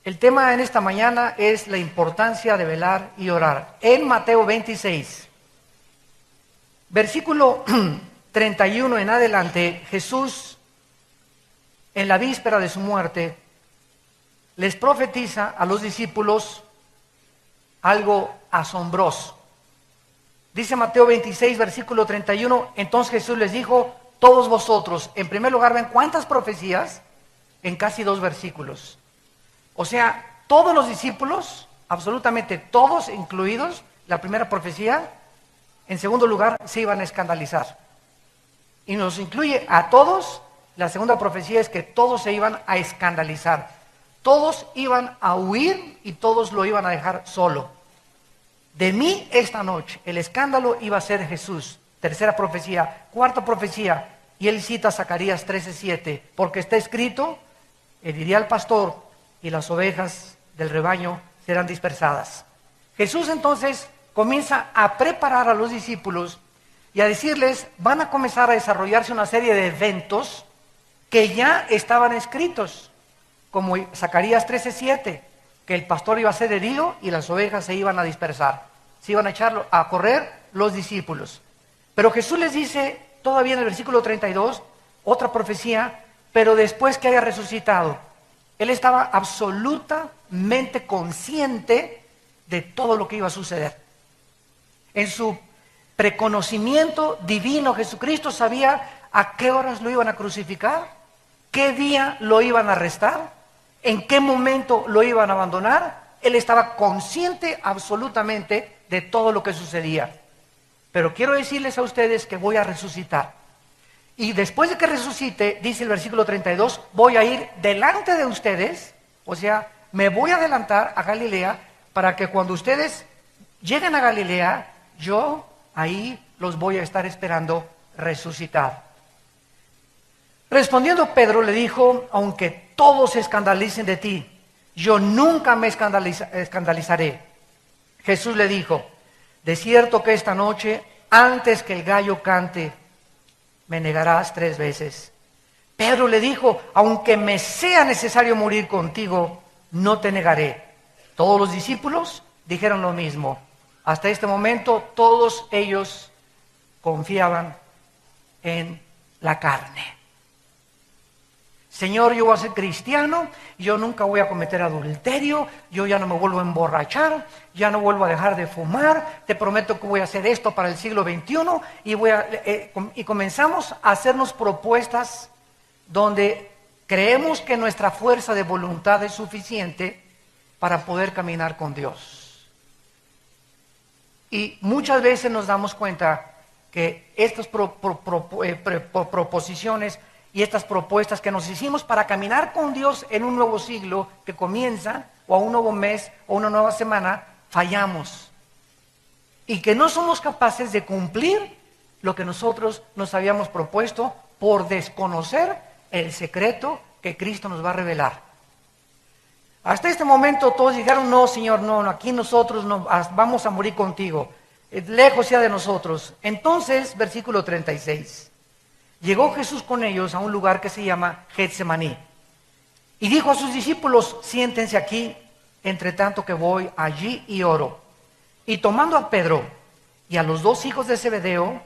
El tema en esta mañana es la importancia de velar y orar. En Mateo 26, versículo 31 en adelante, Jesús, en la víspera de su muerte, les profetiza a los discípulos algo asombroso. Dice Mateo 26, versículo 31, entonces Jesús les dijo, todos vosotros, en primer lugar, ¿ven cuántas profecías? En casi 2 versículos. O sea, todos los discípulos, absolutamente todos incluidos, la primera profecía, en segundo lugar, se iban a escandalizar. Y nos incluye a todos, la segunda profecía es que todos se iban a escandalizar. Todos iban a huir y todos lo iban a dejar solo. De mí esta noche, el escándalo iba a ser Jesús. Tercera profecía. Cuarta profecía, y él cita Zacarías 13:7, porque está escrito, heriré al pastor, y las ovejas del rebaño serán dispersadas. Jesús entonces comienza a preparar a los discípulos y a decirles, van a comenzar a desarrollarse una serie de eventos que ya estaban escritos, como Zacarías 13:7, que el pastor iba a ser herido y las ovejas se iban a dispersar, se iban a echar a correr los discípulos. Pero Jesús les dice, todavía en el versículo 32, otra profecía, pero después que haya resucitado. Él estaba absolutamente consciente de todo lo que iba a suceder. En su preconocimiento divino, Jesucristo sabía a qué horas lo iban a crucificar, qué día lo iban a arrestar, en qué momento lo iban a abandonar. Él estaba consciente absolutamente de todo lo que sucedía. Pero quiero decirles a ustedes que voy a resucitar. Y después de que resucite, dice el versículo 32, voy a ir delante de ustedes, o sea, me voy a adelantar a Galilea para que cuando ustedes lleguen a Galilea, yo ahí los voy a estar esperando resucitar. Respondiendo Pedro le dijo, aunque todos se escandalicen de ti, yo nunca me escandalizaré. Jesús le dijo, de cierto que esta noche, antes que el gallo cante, me negarás 3 veces. Pedro le dijo, aunque me sea necesario morir contigo, no te negaré. Todos los discípulos dijeron lo mismo. Hasta este momento todos ellos confiaban en la carne. Señor, yo voy a ser cristiano, yo nunca voy a cometer adulterio, yo ya no me vuelvo a emborrachar, ya no vuelvo a dejar de fumar, te prometo que voy a hacer esto para el siglo XXI y comenzamos a hacernos propuestas donde creemos que nuestra fuerza de voluntad es suficiente para poder caminar con Dios. Y muchas veces nos damos cuenta que estas proposiciones y estas propuestas que nos hicimos para caminar con Dios en un nuevo siglo que comienza, o a un nuevo mes, o una nueva semana, fallamos. Y que no somos capaces de cumplir lo que nosotros nos habíamos propuesto por desconocer el secreto que Cristo nos va a revelar. Hasta este momento todos dijeron, no, Señor, no, aquí nosotros no, vamos a morir contigo. Lejos sea de nosotros. Entonces, versículo 36. Llegó Jesús con ellos a un lugar que se llama Getsemaní. Y dijo a sus discípulos, siéntense aquí, entre tanto que voy allí y oro. Y tomando a Pedro y a los 2 hijos de Zebedeo,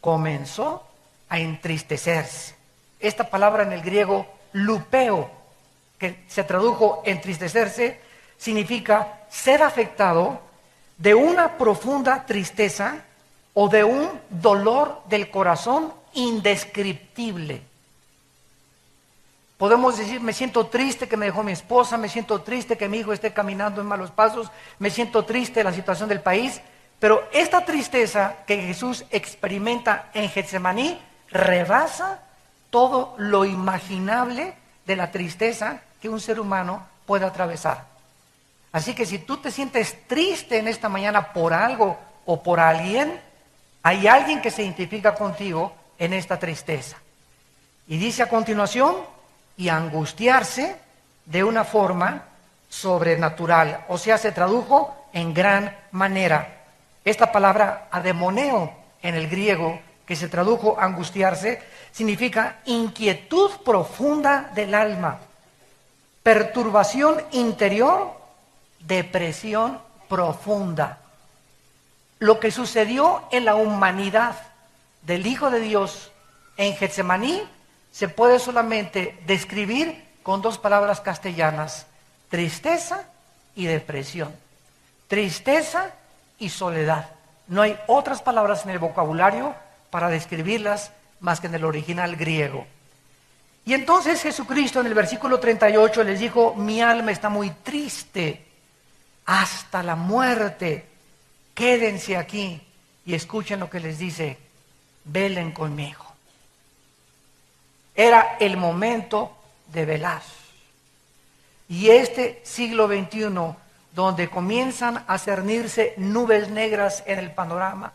comenzó a entristecerse. Esta palabra en el griego, lupeo, que se tradujo entristecerse, significa ser afectado de una profunda tristeza o de un dolor del corazón indescriptible. Podemos decir, me siento triste que me dejó mi esposa, me siento triste que mi hijo esté caminando en malos pasos, me siento triste de la situación del país, pero esta tristeza que Jesús experimenta en Getsemaní rebasa todo lo imaginable de la tristeza que un ser humano puede atravesar. Así que si tú te sientes triste en esta mañana por algo o por alguien, hay alguien que se identifica contigo en esta tristeza. Y dice a continuación, y angustiarse de una forma sobrenatural. O sea, se tradujo en gran manera. Esta palabra ademoneo en el griego, que se tradujo angustiarse, significa inquietud profunda del alma. perturbación interior, depresión profunda. Lo que sucedió en la humanidad del Hijo de Dios en Getsemaní se puede solamente describir con dos palabras castellanas: tristeza y depresión. Tristeza y soledad. No hay otras palabras en el vocabulario para describirlas más que en el original griego. Y entonces Jesucristo en el versículo 38 les dijo: mi alma está muy triste hasta la muerte. Quédense aquí y escuchen lo que les dice: velen conmigo. Era el momento de velar. Y este siglo XXI, donde comienzan a cernirse nubes negras en el panorama,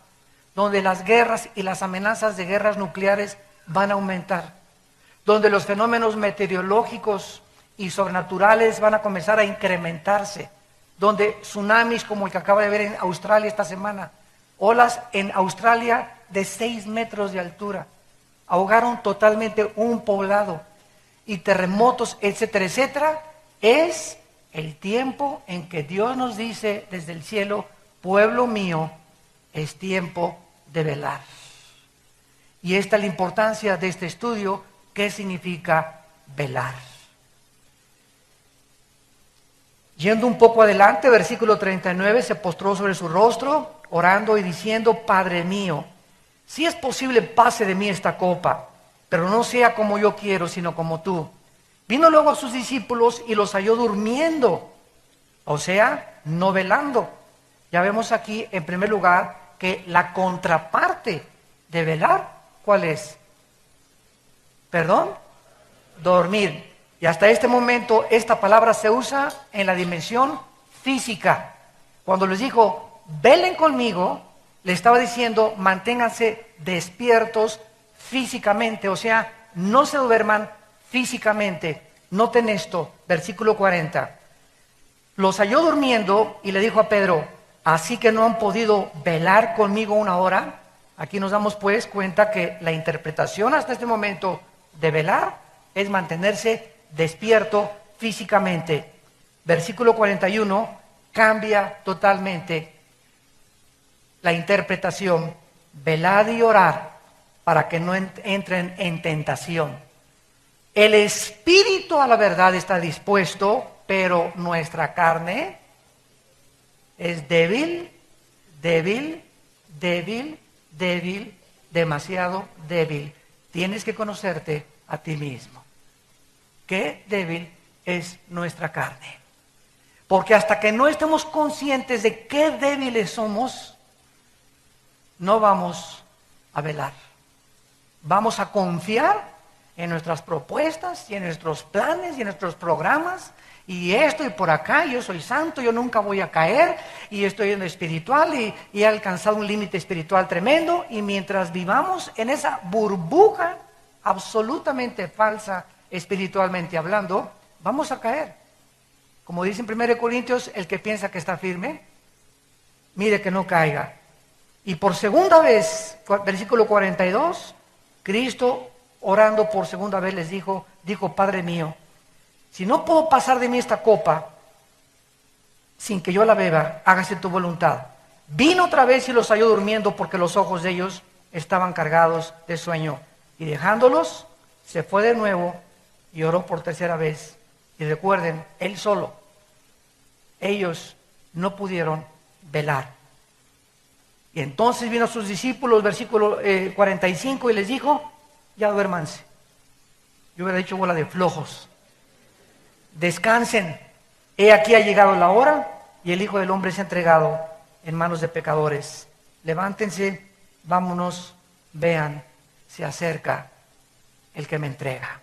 donde las guerras y las amenazas de guerras nucleares van a aumentar, donde los fenómenos meteorológicos y sobrenaturales van a comenzar a incrementarse, donde tsunamis como el que acaba de ver en Australia esta semana, olas en Australia de 6 metros de altura, ahogaron totalmente un poblado, y terremotos, etcétera, etcétera. Es el tiempo en que Dios nos dice desde el cielo: pueblo mío, es tiempo de velar. Y esta es la importancia de este estudio. ¿Qué significa velar? Yendo un poco adelante, versículo 39, se postró sobre su rostro, orando y diciendo: Padre mío, si es posible, pase de mí esta copa, pero no sea como yo quiero, sino como tú. Vino luego a sus discípulos y los halló durmiendo, o sea, no velando. Ya vemos aquí, en primer lugar, que la contraparte de velar, ¿cuál es? ¿Perdón? Dormir. Y hasta este momento esta palabra se usa en la dimensión física. Cuando les dijo: velen conmigo, le estaba diciendo: manténganse despiertos físicamente, o sea, no se duerman físicamente. Noten esto, versículo 40. Los halló durmiendo y le dijo a Pedro: ¿así que no han podido velar conmigo una hora? Aquí nos damos pues cuenta que la interpretación hasta este momento de velar es mantenerse despierto físicamente. Versículo 41 cambia totalmente la interpretación: velad y orad para que no entren en tentación. El espíritu a la verdad está dispuesto, pero nuestra carne es débil, débil, débil, débil, demasiado débil. Tienes que conocerte a ti mismo. Qué débil es nuestra carne. Porque hasta que no estemos conscientes de qué débiles somos, no vamos a velar. Vamos a confiar en nuestras propuestas y en nuestros planes y en nuestros programas, y esto y por acá: yo soy santo, yo nunca voy a caer, y estoy en lo espiritual y he alcanzado un límite espiritual tremendo. Y mientras vivamos en esa burbuja absolutamente falsa espiritualmente hablando, vamos a caer. Como dice en 1 Corintios: el que piensa que está firme, mire que no caiga. Y por segunda vez, versículo 42, Cristo, orando por segunda vez, les dijo: Padre mío, si no puedo pasar de mí esta copa sin que yo la beba, hágase tu voluntad. Vino otra vez y los halló durmiendo, porque los ojos de ellos estaban cargados de sueño. Y dejándolos, se fue de nuevo y oró por tercera vez. Y recuerden, él solo. Ellos no pudieron velar. Y entonces vino a sus discípulos, versículo 45, y les dijo: ya duérmanse. Yo hubiera dicho: bola de flojos. Descansen. He aquí ha llegado la hora y el Hijo del Hombre se ha entregado en manos de pecadores. Levántense, vámonos, vean, se acerca el que me entrega.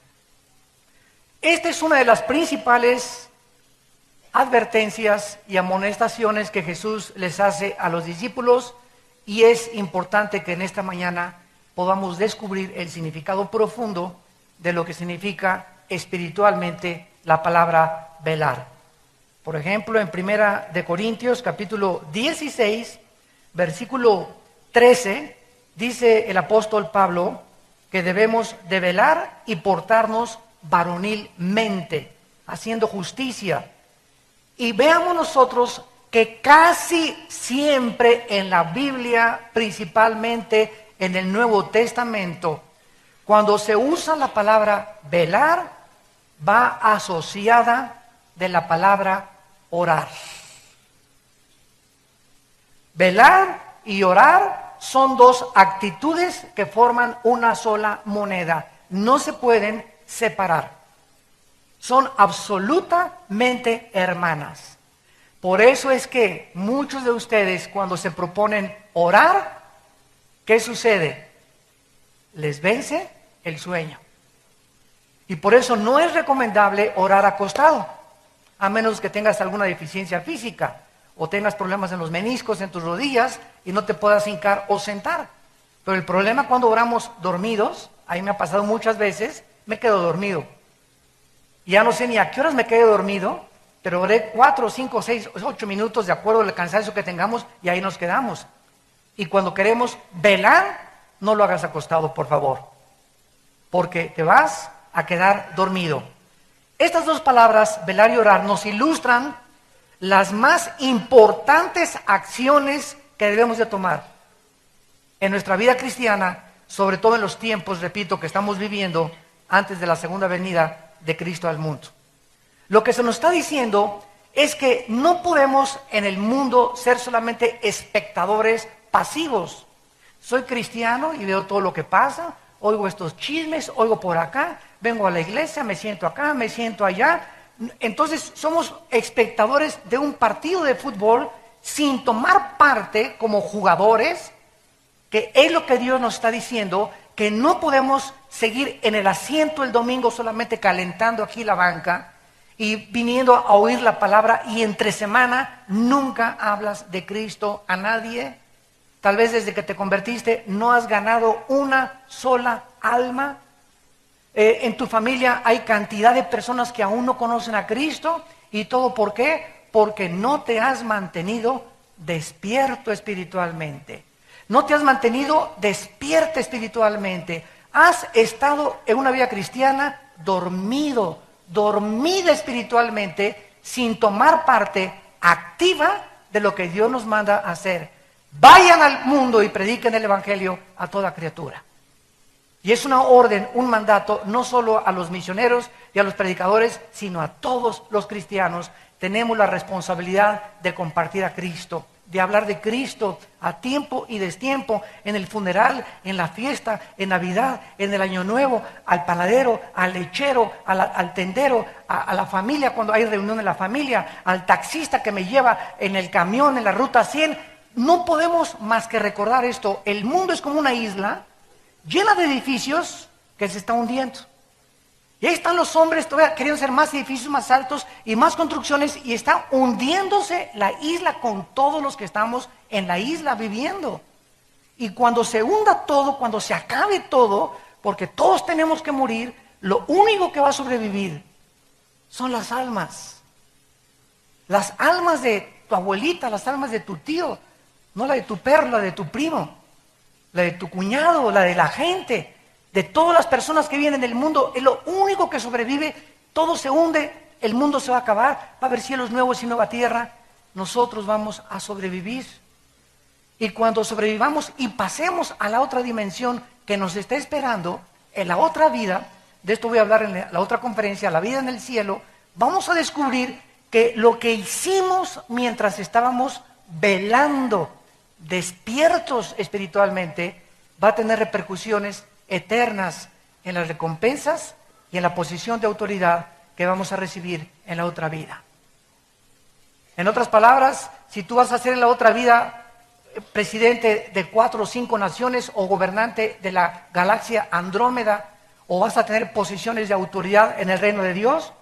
Esta es una de las principales advertencias y amonestaciones que Jesús les hace a los discípulos, y es importante que en esta mañana podamos descubrir el significado profundo de lo que significa espiritualmente la palabra velar. Por ejemplo, en 1 Corintios capítulo 16, versículo 13, dice el apóstol Pablo que debemos de velar y portarnos varonilmente. haciendo justicia. Y veamos nosotros que casi siempre en la Biblia, principalmente en el Nuevo Testamento, cuando se usa la palabra velar, va asociada de la palabra orar. Velar y orar son dos actitudes que forman una sola moneda. No se pueden separar. Son absolutamente hermanas. Por eso es que muchos de ustedes, cuando se proponen orar, ¿qué sucede? Les vence el sueño. Y por eso no es recomendable orar acostado, a menos que tengas alguna deficiencia física o tengas problemas en los meniscos, en tus rodillas y no te puedas hincar o sentar. Pero el problema cuando oramos dormidos, ahí me ha pasado muchas veces, me quedo dormido. Ya no sé ni a qué horas me quedé dormido, pero oré 4, 5, 6, 8 minutos de acuerdo al cansancio que tengamos y ahí nos quedamos. Y cuando queremos velar, no lo hagas acostado, por favor, porque te vas a quedar dormido. Estas dos palabras, velar y orar, nos ilustran las más importantes acciones que debemos de tomar en nuestra vida cristiana, sobre todo en los tiempos, repito, que estamos viviendo antes de la segunda venida de Cristo al mundo. Lo que se nos está diciendo es que no podemos en el mundo ser solamente espectadores pasivos. Soy cristiano y veo todo lo que pasa, oigo estos chismes, oigo por acá, vengo a la iglesia, me siento acá, me siento allá. Entonces somos espectadores de un partido de fútbol sin tomar parte como jugadores, que es lo que Dios nos está diciendo, que no podemos seguir en el asiento el domingo solamente calentando aquí la banca y viniendo a oír la palabra y entre semana nunca hablas de Cristo a nadie. Tal vez desde que te convertiste no has ganado una sola alma. En tu familia hay cantidad de personas que aún no conocen a Cristo. ¿Y todo por qué? Porque no te has mantenido despierto espiritualmente. No te has mantenido despierta espiritualmente. Has estado en una vida cristiana dormida espiritualmente, sin tomar parte activa de lo que Dios nos manda a hacer. Vayan al mundo y prediquen el Evangelio a toda criatura. Y es una orden, un mandato, no solo a los misioneros y a los predicadores, sino a todos los cristianos. Tenemos la responsabilidad de compartir a Cristo, de hablar de Cristo a tiempo y destiempo, en el funeral, en la fiesta, en Navidad, en el Año Nuevo, al panadero, al lechero, al tendero, a la familia cuando hay reunión en la familia, al taxista que me lleva en el camión, en la ruta 100. No podemos más que recordar esto. El mundo es como una isla llena de edificios que se está hundiendo. Y ahí están los hombres todavía queriendo hacer más edificios más altos y más construcciones, y está hundiéndose la isla con todos los que estamos en la isla viviendo. Y cuando se hunda todo, cuando se acabe todo, porque todos tenemos que morir, lo único que va a sobrevivir son las almas. Las almas de tu abuelita, las almas de tu tío, no la de tu perro, la de tu primo, la de tu cuñado, la de la gente, de todas las personas que viven en el mundo. Es lo único que sobrevive. Todo se hunde, el mundo se va a acabar, va a haber cielos nuevos y nueva tierra. Nosotros vamos a sobrevivir. Y cuando sobrevivamos y pasemos a la otra dimensión que nos está esperando, en la otra vida, de esto voy a hablar en la otra conferencia, la vida en el cielo, vamos a descubrir que lo que hicimos mientras estábamos velando, despiertos espiritualmente, va a tener repercusiones eternas en las recompensas y en la posición de autoridad que vamos a recibir en la otra vida. En otras palabras, si tú vas a ser en la otra vida presidente de 4 o 5 naciones o gobernante de la galaxia Andrómeda, o vas a tener posiciones de autoridad en el reino de Dios,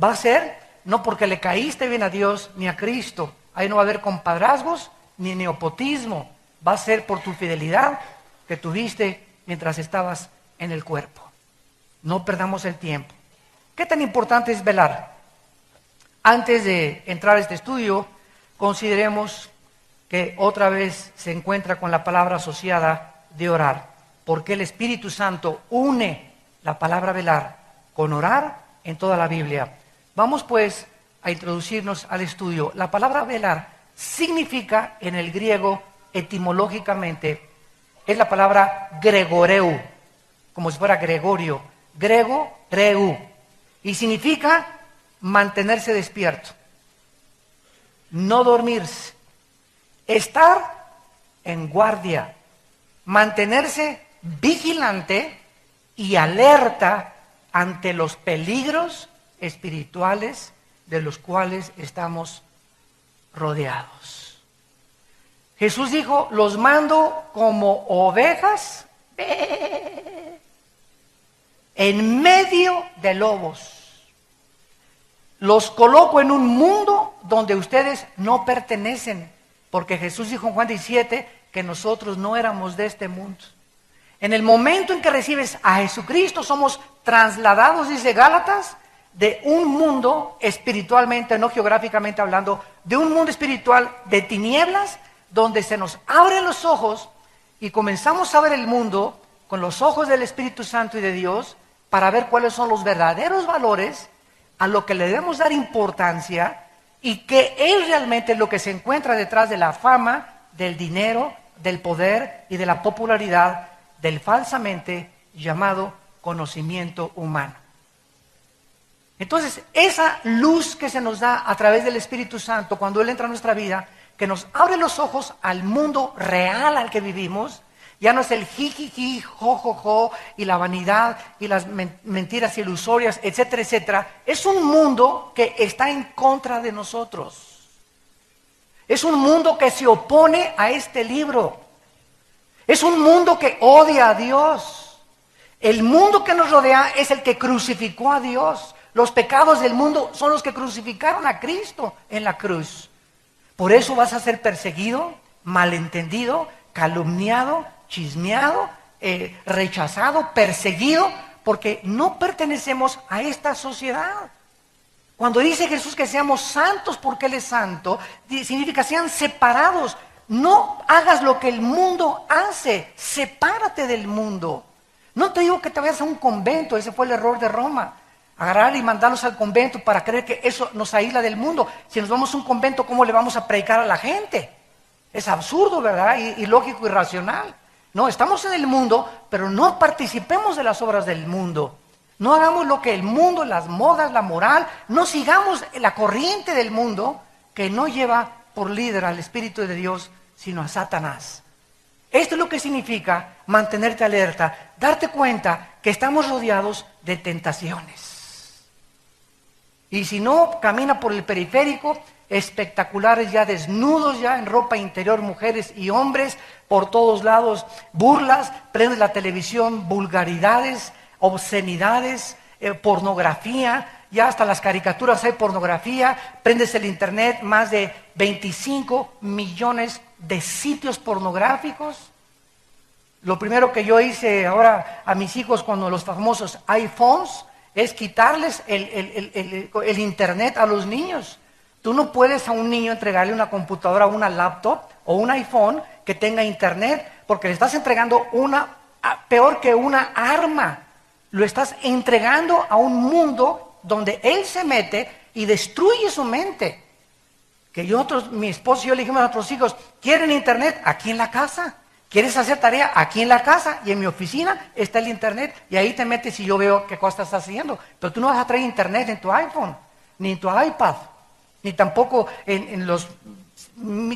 va a ser no porque le caíste bien a Dios ni a Cristo. Ahí no va a haber compadrazgos ni nepotismo. Va a ser por tu fidelidad que tuviste mientras estabas en el cuerpo. No perdamos el tiempo. ¿Qué tan importante es velar? Antes de entrar a este estudio, consideremos que otra vez se encuentra con la palabra asociada de orar. Porque el Espíritu Santo une la palabra velar con orar en toda la Biblia. Vamos pues a introducirnos al estudio. La palabra velar significa en el griego etimológicamente, es la palabra gregoreu, como si fuera Gregorio, grego, reu, y significa mantenerse despierto, no dormirse, estar en guardia, mantenerse vigilante y alerta ante los peligros espirituales de los cuales estamos rodeados. Jesús dijo, los mando como ovejas en medio de lobos. Los coloco en un mundo donde ustedes no pertenecen, porque Jesús dijo en Juan 17 que nosotros no éramos de este mundo. En el momento en que recibes a Jesucristo, somos trasladados, dice Gálatas, de un mundo espiritualmente, no geográficamente hablando, de un mundo espiritual de tinieblas, donde se nos abren los ojos y comenzamos a ver el mundo con los ojos del Espíritu Santo y de Dios, para ver cuáles son los verdaderos valores a lo que le debemos dar importancia y qué es realmente lo que se encuentra detrás de la fama, del dinero, del poder y de la popularidad del falsamente llamado conocimiento humano. Entonces, esa luz que se nos da a través del Espíritu Santo cuando Él entra a nuestra vida, que nos abre los ojos al mundo real al que vivimos, ya no es el jijiji, jojojo, y la vanidad, y las mentiras ilusorias, etcétera, etcétera. Es un mundo que está en contra de nosotros. Es un mundo que se opone a este libro. Es un mundo que odia a Dios. El mundo que nos rodea es el que crucificó a Dios. Los pecados del mundo son los que crucificaron a Cristo en la cruz. Por eso vas a ser perseguido, malentendido, calumniado, chismeado, rechazado, perseguido, porque no pertenecemos a esta sociedad. Cuando dice Jesús que seamos santos porque Él es santo, significa sean separados. No hagas lo que el mundo hace, sepárate del mundo. No te digo que te vayas a un convento, ese fue el error de Roma. Agarrar y mandarlos al convento para creer que eso nos aísla del mundo. Si nos vamos a un convento, ¿cómo le vamos a predicar a la gente? Es absurdo, ¿verdad? Y lógico y racional. No, estamos en el mundo, pero no participemos de las obras del mundo. No hagamos lo que el mundo, las modas, la moral, no sigamos la corriente del mundo que no lleva por líder al Espíritu de Dios, sino a Satanás. Esto es lo que significa mantenerte alerta, darte cuenta que estamos rodeados de tentaciones. Y si no, camina por el periférico, espectaculares ya desnudos, ya en ropa interior, mujeres y hombres, por todos lados, burlas, prendes la televisión, vulgaridades, obscenidades, pornografía, ya hasta las caricaturas hay pornografía, prendes el internet, más de 25 millones de sitios pornográficos. Lo primero que yo hice ahora a mis hijos con los famosos iPhones es quitarles el internet a los niños. Tú no puedes a un niño entregarle una computadora, una laptop o un iPhone que tenga internet, porque le estás entregando peor que una arma. Lo estás entregando a un mundo donde él se mete y destruye su mente. Que mi esposo y yo le dijimos a nuestros hijos, ¿quieren internet? Aquí en la casa. ¿Quieres hacer tarea? Aquí en la casa y en mi oficina está el internet. Y ahí te metes y yo veo qué cosa estás haciendo. Pero tú no vas a traer internet en tu iPhone, ni en tu iPad, ni tampoco en los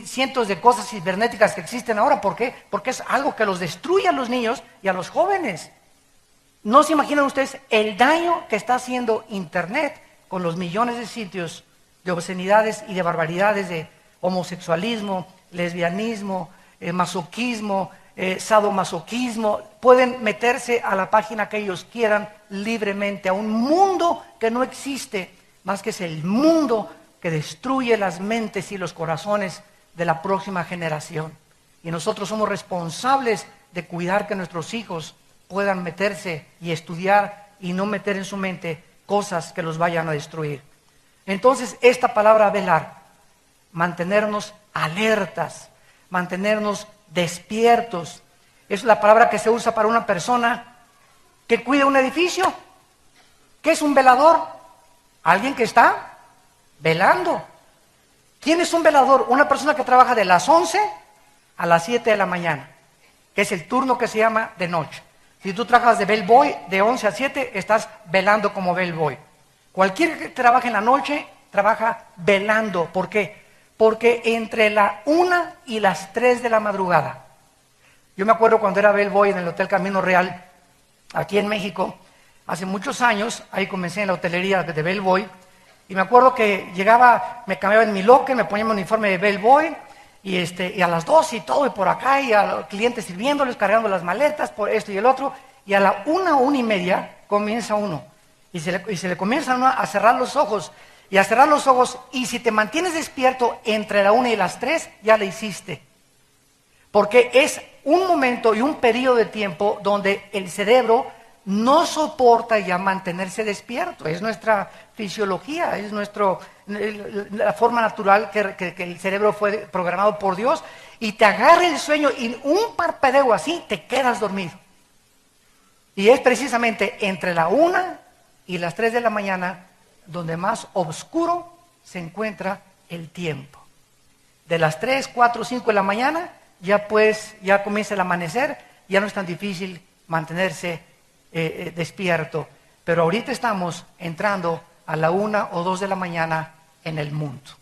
cientos de cosas cibernéticas que existen ahora. ¿Por qué? Porque es algo que los destruye a los niños y a los jóvenes. No se imaginan ustedes el daño que está haciendo internet con los millones de sitios de obscenidades y de barbaridades, de homosexualismo, lesbianismo, masoquismo, sadomasoquismo. Pueden meterse a la página que ellos quieran libremente, a un mundo que no existe, más que es el mundo que destruye las mentes y los corazones de la próxima generación. Y nosotros somos responsables de cuidar que nuestros hijos puedan meterse y estudiar y no meter en su mente cosas que los vayan a destruir. Entonces, esta palabra velar, mantenernos alertas, mantenernos despiertos, es la palabra que se usa para una persona que cuida un edificio. ¿Qué es un velador? Alguien que está velando. ¿Quién es un velador? Una persona que trabaja de las 11 a las 7 de la mañana, que es el turno que se llama de noche. Si tú trabajas de bellboy de 11 a 7, estás velando como bellboy. Cualquier que trabaje en la noche, trabaja velando. ¿Por qué? Porque entre la 1 y las 3 de la madrugada, yo me acuerdo cuando era bellboy en el Hotel Camino Real, aquí en México, hace muchos años, ahí comencé en la hotelería de bellboy, y me acuerdo que llegaba, me cambiaba en mi locker, me ponía mi uniforme de bellboy, y a las 2 y todo, y por acá, y a los clientes sirviéndoles, cargando las maletas, por esto y el otro, y a la 1:30 comienza uno, y se le comienza a uno a cerrar los ojos, y si te mantienes despierto entre la 1 y las 3, ya le hiciste. Porque es un momento y un periodo de tiempo donde el cerebro no soporta ya mantenerse despierto. Es nuestra fisiología, es la forma natural que el cerebro fue programado por Dios, y te agarra el sueño y un parpadeo así te quedas dormido. Y es precisamente entre la 1 y las 3 de la mañana donde más oscuro se encuentra el tiempo. De las 3, 4, 5 de la mañana ya comienza el amanecer, ya no es tan difícil mantenerse despierto. Pero ahorita estamos entrando a la 1 o 2 de la mañana en el mundo.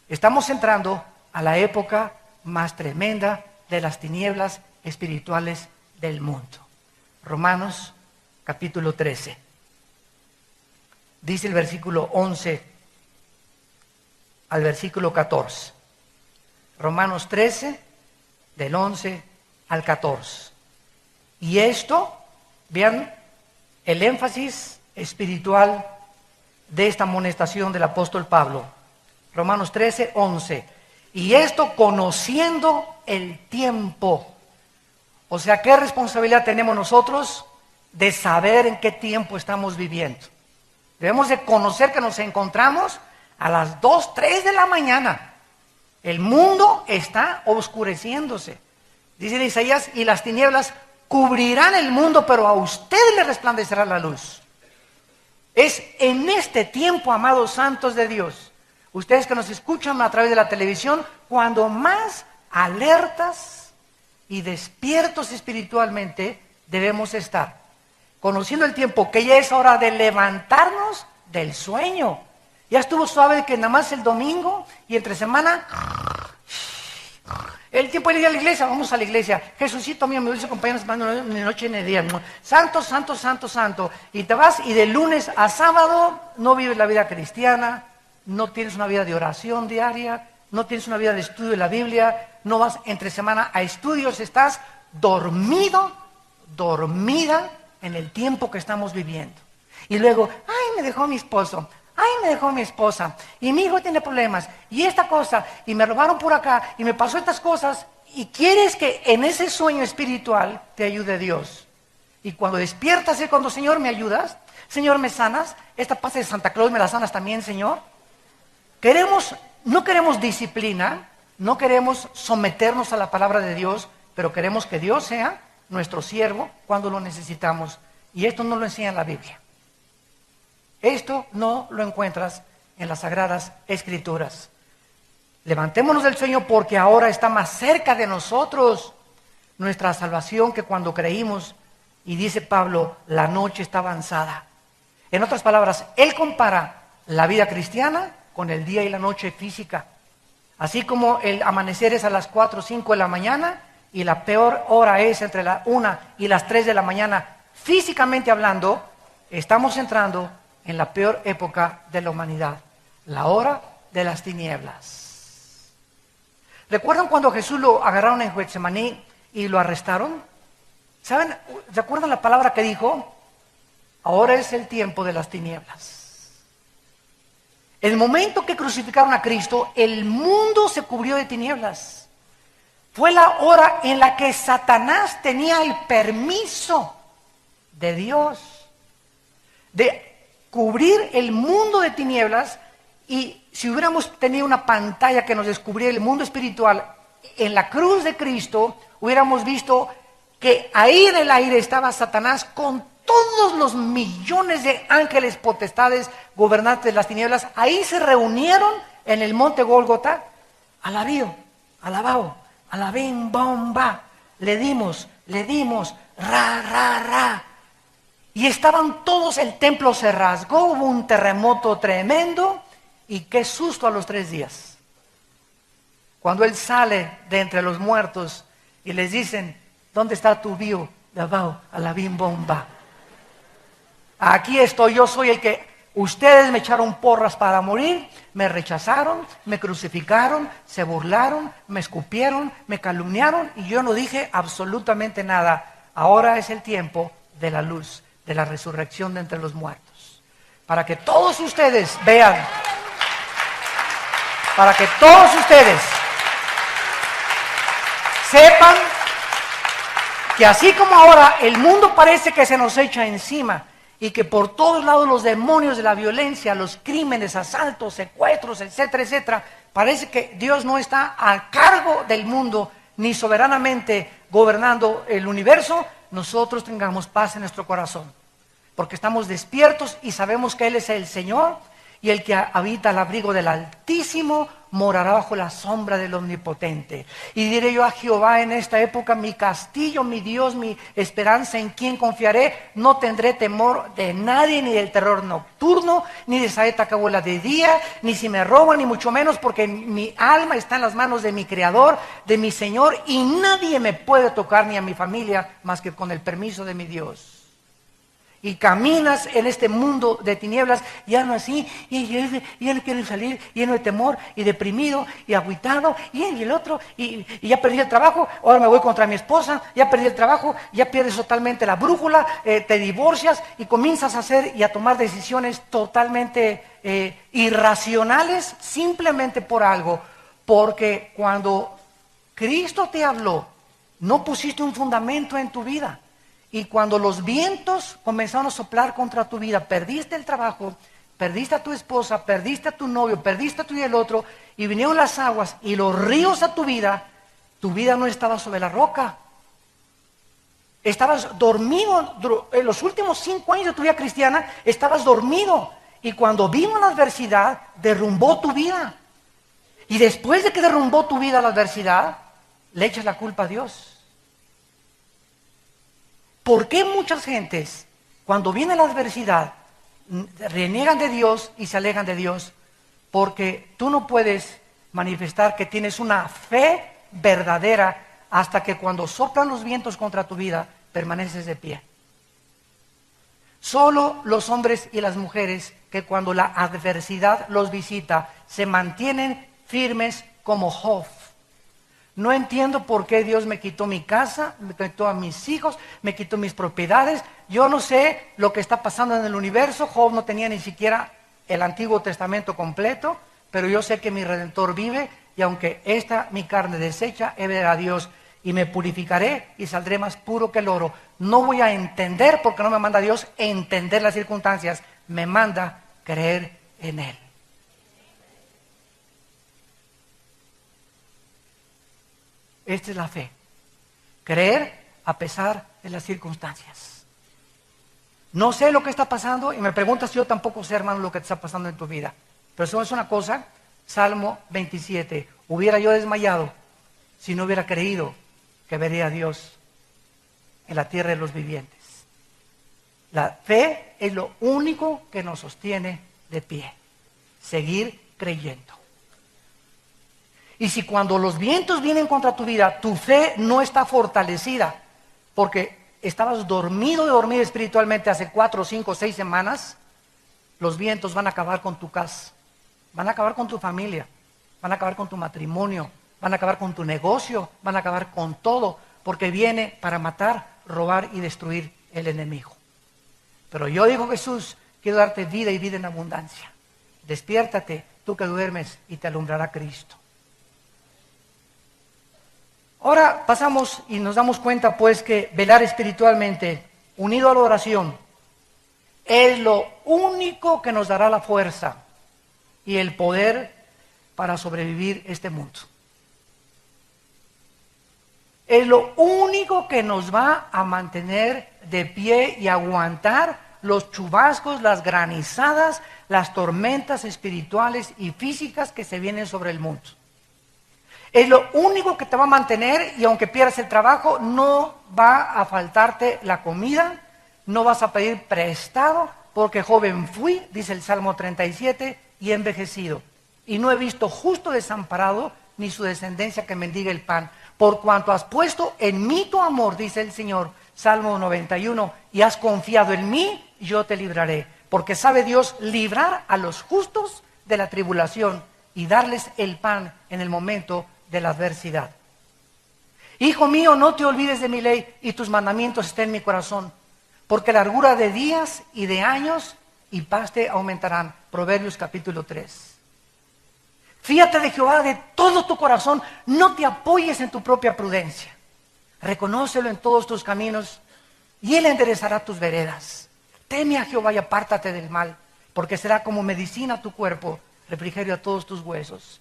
Estamos entrando a la época más tremenda de las tinieblas espirituales del mundo. Romanos capítulo 13. Dice el versículo 11 al versículo 14. Romanos 13, del 11 al 14. Y esto, vean el énfasis espiritual de esta amonestación del apóstol Pablo. Romanos 13, 11. Y esto conociendo el tiempo. O sea, ¿qué responsabilidad tenemos nosotros de saber en qué tiempo estamos viviendo? Debemos de conocer que nos encontramos a las 2, 3 de la mañana. El mundo está oscureciéndose. Dice Isaías, y las tinieblas cubrirán el mundo, pero a ustedes les resplandecerá la luz. Es en este tiempo, amados santos de Dios, ustedes que nos escuchan a través de la televisión, cuando más alertas y despiertos espiritualmente debemos estar. Conociendo el tiempo, que ya es hora de levantarnos del sueño. Ya estuvo suave que nada más el domingo y entre semana, el tiempo de ir a la iglesia, vamos a la iglesia. Jesucito mío, me dulce compañero, ni noche ni día. Santo, santo, santo, santo. Y te vas y de lunes a sábado no vives la vida cristiana, no tienes una vida de oración diaria, no tienes una vida de estudio de la Biblia, no vas entre semana a estudios, estás dormido, dormida en el tiempo que estamos viviendo. Y luego, ay, me dejó mi esposo, ay, me dejó mi esposa, y mi hijo tiene problemas, y esta cosa, y me robaron por acá, y me pasó estas cosas, y quieres que en ese sueño espiritual te ayude Dios. Y cuando despiertas es cuando, Señor, ¿me ayudas? Señor, ¿me sanas? Esta paz de Santa Claus, ¿me la sanas también, Señor? No queremos disciplina, no queremos someternos a la palabra de Dios, pero queremos que Dios sea nuestro siervo cuando lo necesitamos. Y esto no lo enseña la Biblia. Esto no lo encuentras en las Sagradas Escrituras. Levantémonos del sueño porque ahora está más cerca de nosotros nuestra salvación que cuando creímos. Y dice Pablo, la noche está avanzada. En otras palabras, él compara la vida cristiana con el día y la noche física. Así como el amanecer es a las 4 o 5 de la mañana y la peor hora es entre la 1 y las 3 de la mañana, físicamente hablando, estamos entrando en la peor época de la humanidad, la hora de las tinieblas. ¿Recuerdan cuando Jesús lo agarraron en Getsemaní y lo arrestaron? ¿Saben? ¿Recuerdan la palabra que dijo? Ahora es el tiempo de las tinieblas. El momento que crucificaron a Cristo, el mundo se cubrió de tinieblas. Fue la hora en la que Satanás tenía el permiso de Dios de cubrir el mundo de tinieblas. Y si hubiéramos tenido una pantalla que nos descubriera el mundo espiritual, en la cruz de Cristo hubiéramos visto que ahí en el aire estaba Satanás con todos los millones de ángeles, potestades, gobernantes de las tinieblas, ahí se reunieron en el monte Gólgota, alabío, alabao, alabim, bomba, le dimos, ra, ra, ra. Y estaban todos, el templo se rasgó, hubo un terremoto tremendo, y qué susto a los 3 días. Cuando él sale de entre los muertos y les dicen, ¿dónde está tu bio? Alabao, alabim, bomba. Aquí estoy, yo soy el que ustedes me echaron porras para morir, me rechazaron, me crucificaron, se burlaron, me escupieron, me calumniaron y yo no dije absolutamente nada. Ahora es el tiempo de la luz, de la resurrección de entre los muertos. Para que todos ustedes vean, para que todos ustedes sepan que así como ahora el mundo parece que se nos echa encima, y que por todos lados los demonios de la violencia, los crímenes, asaltos, secuestros, etcétera, etcétera, parece que Dios no está a cargo del mundo, ni soberanamente gobernando el universo, nosotros tengamos paz en nuestro corazón, porque estamos despiertos y sabemos que Él es el Señor, y el que habita al abrigo del Altísimo morará bajo la sombra del Omnipotente. Y diré yo a Jehová en esta época, mi castillo, mi Dios, mi esperanza, en quien confiaré. No tendré temor de nadie, ni del terror nocturno, ni de saeta que vuela de día, ni si me roban, ni mucho menos, porque mi alma está en las manos de mi Creador, de mi Señor, y nadie me puede tocar, ni a mi familia, más que con el permiso de mi Dios. Y caminas en este mundo de tinieblas, ya no así, y ya no quiero salir, lleno de temor, y deprimido, y agüitado, y el otro, y ya perdí el trabajo, ahora me voy contra mi esposa, ya perdí el trabajo, ya pierdes totalmente la brújula, te divorcias, y comienzas a hacer y a tomar decisiones totalmente irracionales, simplemente por algo, porque cuando Cristo te habló, no pusiste un fundamento en tu vida. Y cuando los vientos comenzaron a soplar contra tu vida, perdiste el trabajo, perdiste a tu esposa, perdiste a tu novio, perdiste a tú y el otro, y vinieron las aguas y los ríos a tu vida no estaba sobre la roca. Estabas dormido, en los últimos 5 años de tu vida cristiana, estabas dormido. Y cuando vino la adversidad, derrumbó tu vida. Y después de que derrumbó tu vida la adversidad, le echas la culpa a Dios. ¿Por qué muchas gentes, cuando viene la adversidad, reniegan de Dios y se alejan de Dios? Porque tú no puedes manifestar que tienes una fe verdadera hasta que cuando soplan los vientos contra tu vida, permaneces de pie. Solo los hombres y las mujeres que cuando la adversidad los visita, se mantienen firmes como Job. No entiendo por qué Dios me quitó mi casa, me quitó a mis hijos, me quitó mis propiedades. Yo no sé lo que está pasando en el universo. Job no tenía ni siquiera el Antiguo Testamento completo, pero yo sé que mi Redentor vive y aunque esta mi carne deshecha, he de ver a Dios y me purificaré y saldré más puro que el oro. No voy a entender, porque no me manda Dios entender las circunstancias, me manda creer en Él. Esta es la fe. Creer a pesar de las circunstancias. No sé lo que está pasando y me preguntas si yo tampoco sé, hermano, lo que te está pasando en tu vida. Pero eso es una cosa, Salmo 27. Hubiera yo desmayado si no hubiera creído que vería a Dios en la tierra de los vivientes. La fe es lo único que nos sostiene de pie. Seguir creyendo. Y si cuando los vientos vienen contra tu vida, tu fe no está fortalecida, porque estabas dormido espiritualmente hace 4, 5, 6 semanas, los vientos van a acabar con tu casa, van a acabar con tu familia, van a acabar con tu matrimonio, van a acabar con tu negocio, van a acabar con todo, porque viene para matar, robar y destruir el enemigo. Pero yo digo, Jesús, quiero darte vida y vida en abundancia. Despiértate, tú que duermes, y te alumbrará Cristo. Ahora pasamos y nos damos cuenta pues que velar espiritualmente, unido a la oración, es lo único que nos dará la fuerza y el poder para sobrevivir este mundo. Es lo único que nos va a mantener de pie y aguantar los chubascos, las granizadas, las tormentas espirituales y físicas que se vienen sobre el mundo. Es lo único que te va a mantener, y aunque pierdas el trabajo, no va a faltarte la comida, no vas a pedir prestado, porque joven fui, dice el Salmo 37, y he envejecido. Y no he visto justo desamparado, ni su descendencia que mendigue el pan. Por cuanto has puesto en mí tu amor, dice el Señor, Salmo 91, y has confiado en mí, yo te libraré. Porque sabe Dios librar a los justos de la tribulación y darles el pan en el momento de la adversidad. Hijo mío, no te olvides de mi ley, y tus mandamientos estén en mi corazón, porque largura de días y de años y paz te aumentarán. Proverbios capítulo 3. Fíate de Jehová de todo tu corazón, no te apoyes en tu propia prudencia. Reconócelo en todos tus caminos y Él enderezará tus veredas. Teme a Jehová y apártate del mal, porque será como medicina a tu cuerpo, refrigerio a todos tus huesos.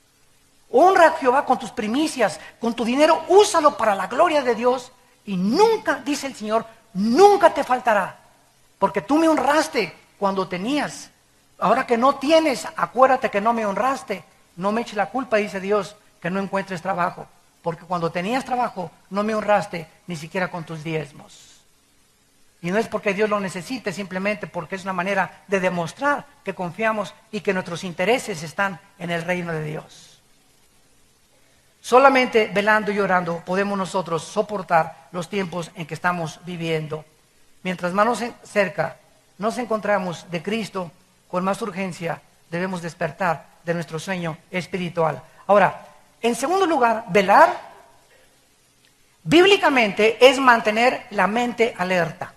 Honra a Jehová con tus primicias, con tu dinero, úsalo para la gloria de Dios, y nunca, dice el Señor, nunca te faltará, porque tú me honraste cuando tenías. Ahora que no tienes, acuérdate que no me honraste. No me eches la culpa, dice Dios, que no encuentres trabajo, porque cuando tenías trabajo no me honraste ni siquiera con tus diezmos. Y no es porque Dios lo necesite, simplemente porque es una manera de demostrar que confiamos y que nuestros intereses están en el reino de Dios. Solamente velando y orando podemos nosotros soportar los tiempos en que estamos viviendo. Mientras más cerca nos encontramos de Cristo, con más urgencia debemos despertar de nuestro sueño espiritual. Ahora, en segundo lugar, velar bíblicamente es mantener la mente alerta,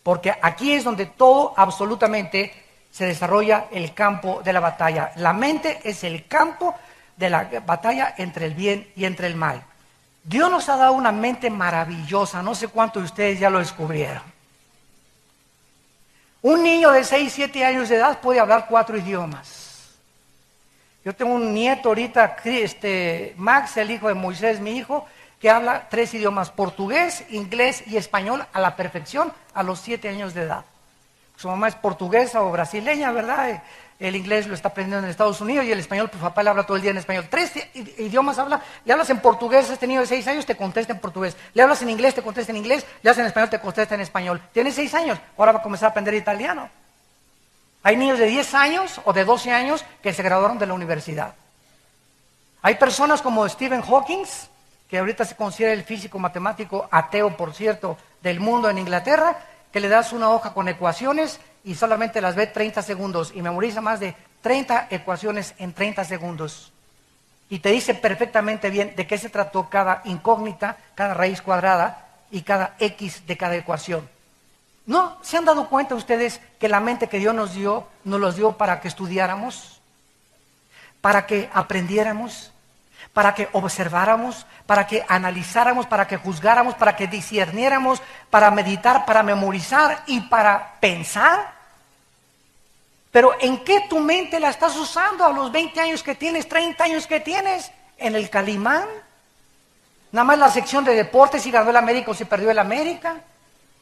porque aquí es donde todo absolutamente se desarrolla el campo de la batalla. La mente es el campo de la batalla entre el bien y entre el mal. Dios nos ha dado una mente maravillosa, no sé cuántos de ustedes ya lo descubrieron. Un niño de 6, 7 años de edad puede hablar 4 idiomas. Yo tengo un nieto ahorita, Max, el hijo de Moisés, mi hijo, que habla 3 idiomas, portugués, inglés y español a la perfección a los 7 años de edad. Su mamá es portuguesa o brasileña, ¿verdad? El inglés lo está aprendiendo en Estados Unidos y el español, pues papá le habla todo el día en español. 3 idiomas habla. Le hablas en portugués, este niño de 6 años te contesta en portugués. Le hablas en inglés, te contesta en inglés. Le hablas en español, te contesta en español. Tiene 6 años, ahora va a comenzar a aprender italiano. Hay niños de 10 años o de 12 años que se graduaron de la universidad. Hay personas como Stephen Hawking, que ahorita se considera el físico matemático ateo, por cierto, del mundo en Inglaterra, que le das una hoja con ecuaciones y solamente las ve 30 segundos y memoriza más de 30 ecuaciones en 30 segundos. Y te dice perfectamente bien de qué se trató cada incógnita, cada raíz cuadrada y cada x de cada ecuación. ¿No se han dado cuenta ustedes que la mente que Dios nos los dio para que estudiáramos, para que aprendiéramos, para que observáramos, para que analizáramos, para que juzgáramos, para que discerniéramos, para meditar, para memorizar y para pensar? Pero ¿en qué tu mente la estás usando a los 20 años que tienes, 30 años que tienes? ¿En el Calimán? Nada más la sección de deportes, si ganó el América o si perdió el América,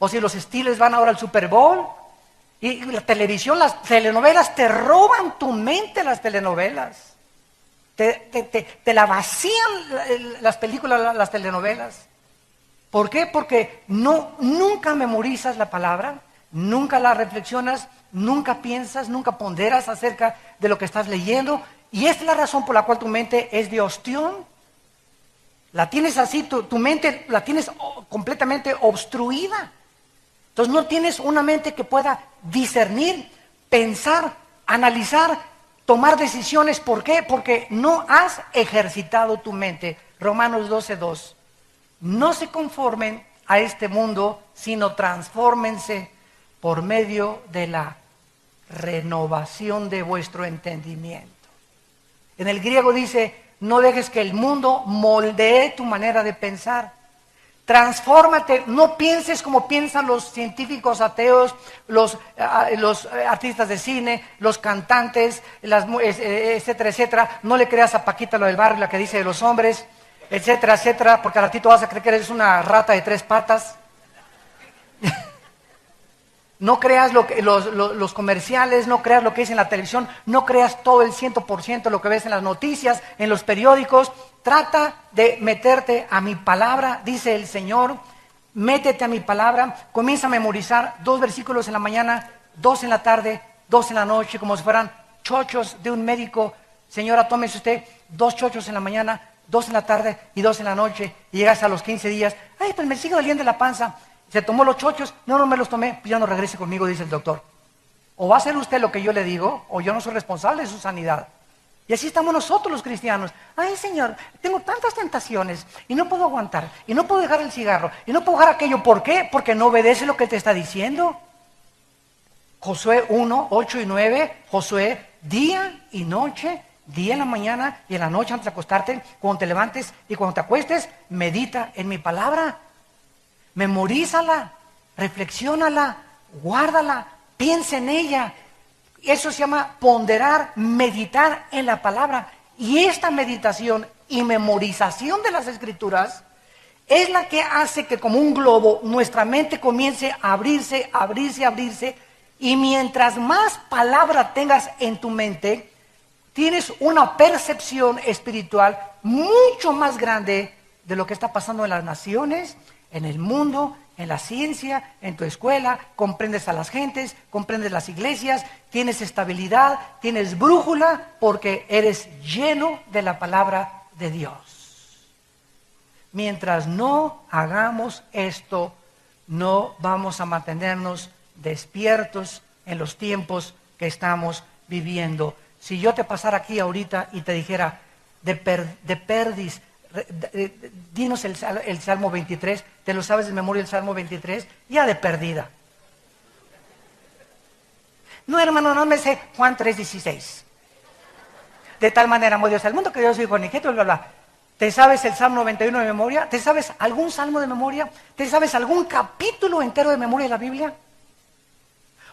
o si los Steelers van ahora al Super Bowl. Y la televisión, las telenovelas, te roban tu mente las telenovelas. Te la vacían las películas, las telenovelas. ¿Por qué? Porque nunca memorizas la palabra, nunca la reflexionas, nunca piensas, nunca ponderas acerca de lo que estás leyendo. Y esta es la razón por la cual tu mente es de ostión. La tienes así, tu mente la tienes completamente obstruida. Entonces no tienes una mente que pueda discernir, pensar, analizar, tomar decisiones. ¿Por qué? Porque no has ejercitado tu mente. Romanos 12:2. No se conformen a este mundo, sino transfórmense por medio de la renovación de vuestro entendimiento. En el griego dice, no dejes que el mundo moldee tu manera de pensar. Transfórmate, no pienses como piensan los científicos ateos, los artistas de cine, los cantantes, etcétera, etcétera. No le creas a Paquita lo del barrio, la que dice de los hombres. etcétera, etcétera, porque al ratito vas a creer que eres una rata de 3 patas. No creas los comerciales, no creas lo que es en la televisión, no creas todo el 100% lo que ves en las noticias, en los periódicos. Trata de meterte a mi palabra, dice el Señor. Métete a mi palabra, comienza a memorizar 2 versículos en la mañana, 2 en la tarde, 2 en la noche, como si fueran chochos de un médico. Señora, tómese usted 2 chochos en la mañana, 2 en la tarde y 2 en la noche. Y llegas a los 15 días, ay, pues me sigue doliendo la panza. Se tomó los chochos, no me los tomé, pues ya no regrese conmigo, dice el doctor. O va a hacer usted lo que yo le digo, o yo no soy responsable de su sanidad. Y así estamos nosotros los cristianos. Ay, Señor, tengo tantas tentaciones y no puedo aguantar, y no puedo dejar el cigarro, y no puedo dejar aquello. ¿Por qué? Porque no obedece lo que te está diciendo. Josué 1, 8 y 9, Josué, día y noche, día en la mañana y en la noche antes de acostarte, cuando te levantes y cuando te acuestes, medita en mi palabra. Memorízala, reflexiónala, guárdala, piensa en ella. Eso se llama ponderar, meditar en la palabra. Y esta meditación y memorización de las Escrituras es la que hace que, como un globo, nuestra mente comience a abrirse, abrirse, abrirse. Y mientras más palabra tengas en tu mente, tienes una percepción espiritual mucho más grande de lo que está pasando en las naciones, en el mundo, en la ciencia, en tu escuela. Comprendes a las gentes, comprendes las iglesias, tienes estabilidad, tienes brújula, porque eres lleno de la palabra de Dios. Mientras no hagamos esto, no vamos a mantenernos despiertos en los tiempos que estamos viviendo. Si yo te pasara aquí ahorita y te dijera, de perdis, dinos el Salmo 23, ¿te lo sabes de memoria el Salmo 23? Ya de perdida. No, hermano, no me sé Juan 3:16. De tal manera amó Dios al mundo que Dios su Hijo unigénito, bla, bla. ¿Te sabes el Salmo 91 de memoria? ¿Te sabes algún salmo de memoria? ¿Te sabes algún capítulo entero de memoria de la Biblia?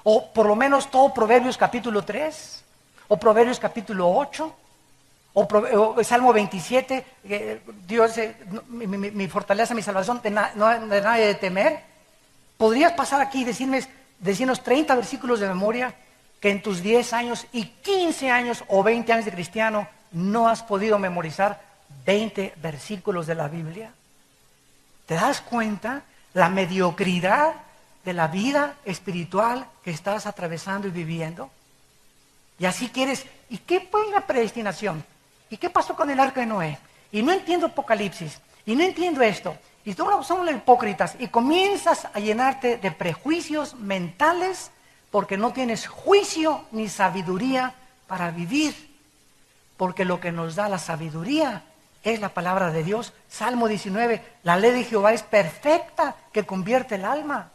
O por lo menos todo Proverbios capítulo 3, o Proverbios capítulo 8. O Salmo 27, Dios, mi fortaleza, mi salvación, de nadie de temer. ¿Podrías pasar aquí y decirnos 30 versículos de memoria que en tus 10 años y 15 años o 20 años de cristiano no has podido memorizar 20 versículos de la Biblia? ¿Te das cuenta la mediocridad de la vida espiritual que estás atravesando y viviendo? Y así quieres, ¿y qué fue la predestinación? ¿Y qué pasó con el arca de Noé? Y no entiendo Apocalipsis, y no entiendo esto. Y todos somos los hipócritas, y comienzas a llenarte de prejuicios mentales porque no tienes juicio ni sabiduría para vivir. Porque lo que nos da la sabiduría es la palabra de Dios. Salmo 19, la ley de Jehová es perfecta, que convierte el alma.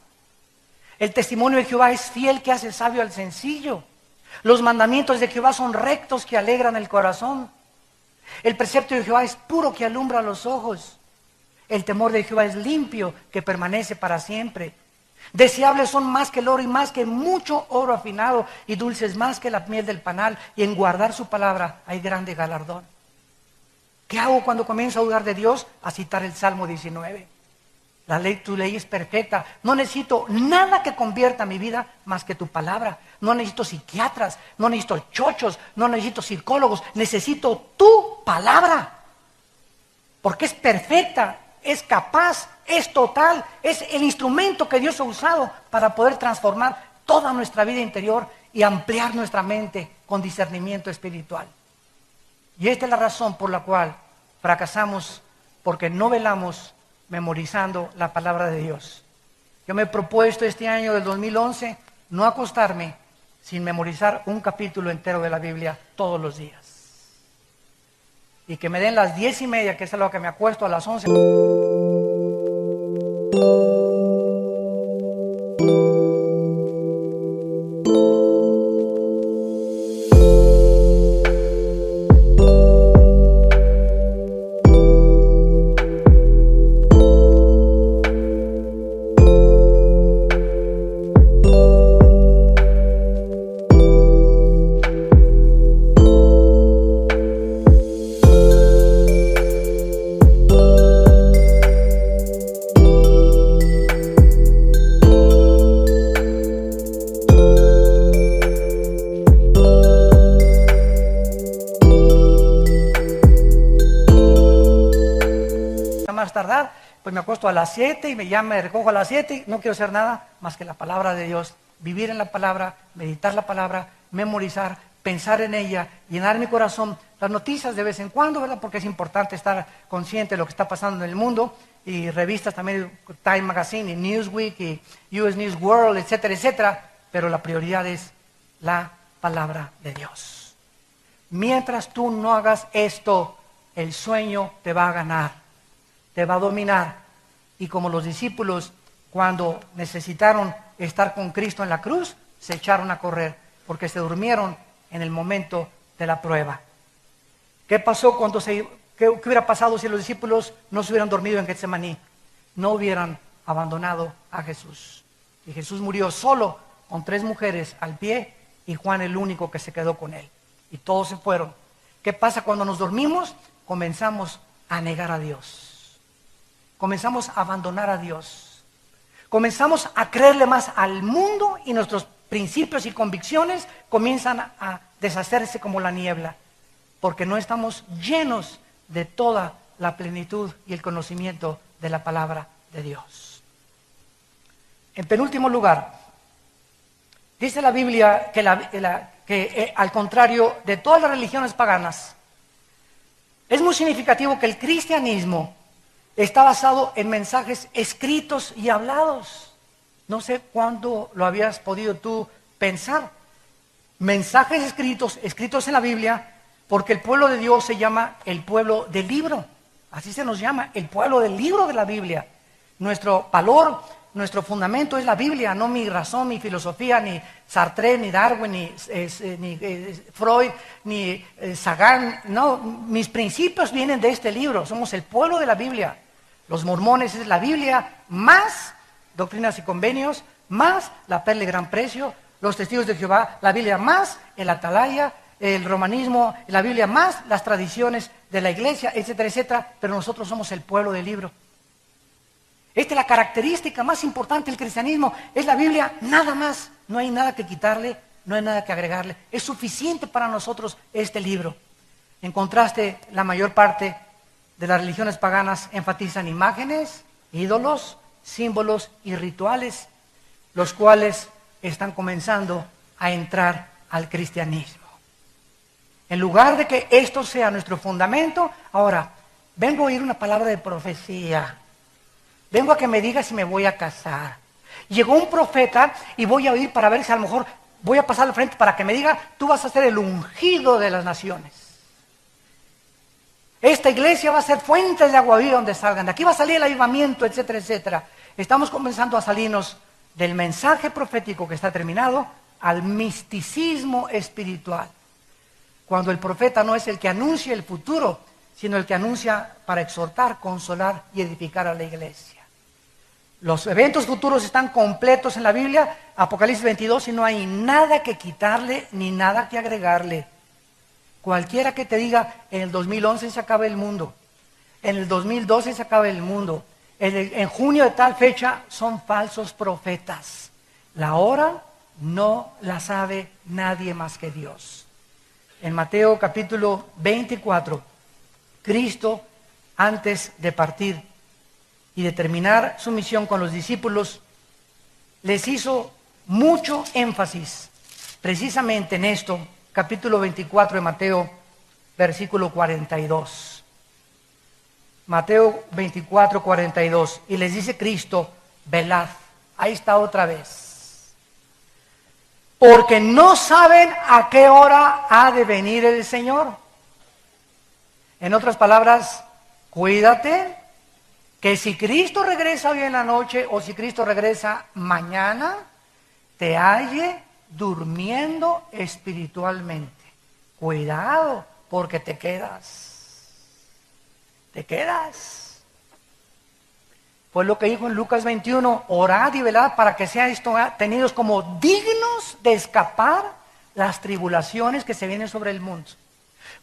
El testimonio de Jehová es fiel, que hace sabio al sencillo. Los mandamientos de Jehová son rectos, que alegran el corazón. El precepto de Jehová es puro, que alumbra los ojos. El temor de Jehová es limpio, que permanece para siempre. Deseables son más que el oro y más que mucho oro afinado, y dulces más que la miel del panal, y en guardar su palabra hay grande galardón. ¿Qué hago cuando comienzo a dudar de Dios? A citar el Salmo 19. Tu ley es perfecta. No necesito nada que convierta mi vida más que tu palabra. No necesito psiquiatras, no necesito chochos, no necesito psicólogos. Necesito tu palabra. Porque es perfecta, es capaz, es total. Es el instrumento que Dios ha usado para poder transformar toda nuestra vida interior y ampliar nuestra mente con discernimiento espiritual. Y esta es la razón por la cual fracasamos, porque no velamos memorizando la palabra de Dios. Yo me he propuesto este año del 2011 no acostarme sin memorizar un capítulo entero de la Biblia todos los días. Y que me den las 10:30, que es a lo que me acuesto, a las 11. más tardar, pues me acuesto a las 7 y me recojo a las 7 y no quiero hacer nada más que la palabra de Dios, vivir en la palabra, meditar la palabra, memorizar, pensar en ella, llenar mi corazón, las noticias de vez en cuando, ¿verdad? Porque es importante estar consciente de lo que está pasando en el mundo, y revistas también, Time Magazine y Newsweek y US News World, etcétera, etcétera, pero la prioridad es la palabra de Dios. Mientras tú no hagas esto, el sueño te va a ganar, te va a dominar, y como los discípulos cuando necesitaron estar con Cristo en la cruz, se echaron a correr, porque se durmieron en el momento de la prueba. ¿Qué pasó qué hubiera pasado si los discípulos no se hubieran dormido en Getsemaní? No hubieran abandonado a Jesús. Y Jesús murió solo con 3 mujeres al pie y Juan el único que se quedó con él. Y todos se fueron. ¿Qué pasa cuando nos dormimos? Comenzamos a negar a Dios. Comenzamos a abandonar a Dios. Comenzamos a creerle más al mundo y nuestros principios y convicciones comienzan a deshacerse como la niebla, porque no estamos llenos de toda la plenitud y el conocimiento de la palabra de Dios. En penúltimo lugar, dice la Biblia que al contrario de todas las religiones paganas, es muy significativo que el cristianismo está basado en mensajes escritos y hablados. No sé cuándo lo habías podido tú pensar. Mensajes escritos en la Biblia, porque el pueblo de Dios se llama el pueblo del libro. Así se nos llama, el pueblo del libro de la Biblia. Nuestro valor, nuestro fundamento es la Biblia, no mi razón, mi filosofía, ni Sartre, ni Darwin, ni Freud, ni Sagan. No, mis principios vienen de este libro. Somos el pueblo de la Biblia. Los mormones es la Biblia más Doctrinas y Convenios, más la Perla de Gran Precio. Los Testigos de Jehová, la Biblia más el Atalaya. El romanismo, la Biblia más las tradiciones de la iglesia, etcétera, etcétera, pero nosotros somos el pueblo del libro. Esta es la característica más importante del cristianismo, es la Biblia, nada más, no hay nada que quitarle, no hay nada que agregarle, es suficiente para nosotros este libro. En contraste, la mayor parte de las religiones paganas enfatizan imágenes, ídolos, símbolos y rituales, los cuales están comenzando a entrar al cristianismo. En lugar de que esto sea nuestro fundamento, ahora, vengo a oír una palabra de profecía. Vengo a que me diga si me voy a casar. Llegó un profeta y voy a oír para ver si a lo mejor voy a pasar al frente para que me diga, tú vas a ser el ungido de las naciones. Esta iglesia va a ser fuentes de agua viva donde salgan. De aquí va a salir el avivamiento, etcétera, etcétera. Estamos comenzando a salirnos del mensaje profético que está terminado al misticismo espiritual. Cuando el profeta no es el que anuncia el futuro, sino el que anuncia para exhortar, consolar y edificar a la iglesia. Los eventos futuros están completos en la Biblia, Apocalipsis 22, y no hay nada que quitarle ni nada que agregarle. Cualquiera que te diga, en el 2011 se acaba el mundo, en el 2012 se acaba el mundo, en junio de tal fecha, son falsos profetas. La hora no la sabe nadie más que Dios. En Mateo capítulo 24, Cristo, antes de partir y de terminar su misión con los discípulos, les hizo mucho énfasis precisamente en esto, capítulo 24 de Mateo, versículo 42. Mateo 24, 42. Y les dice Cristo, velad. Ahí está otra vez. Porque no saben a qué hora ha de venir el Señor. En otras palabras, cuídate que si Cristo regresa hoy en la noche o si Cristo regresa mañana, te halle durmiendo espiritualmente. Cuidado, porque te quedas. Te quedas. Pues lo que dijo en Lucas 21, orad y velad para que seáis tenidos como dignos de escapar las tribulaciones que se vienen sobre el mundo.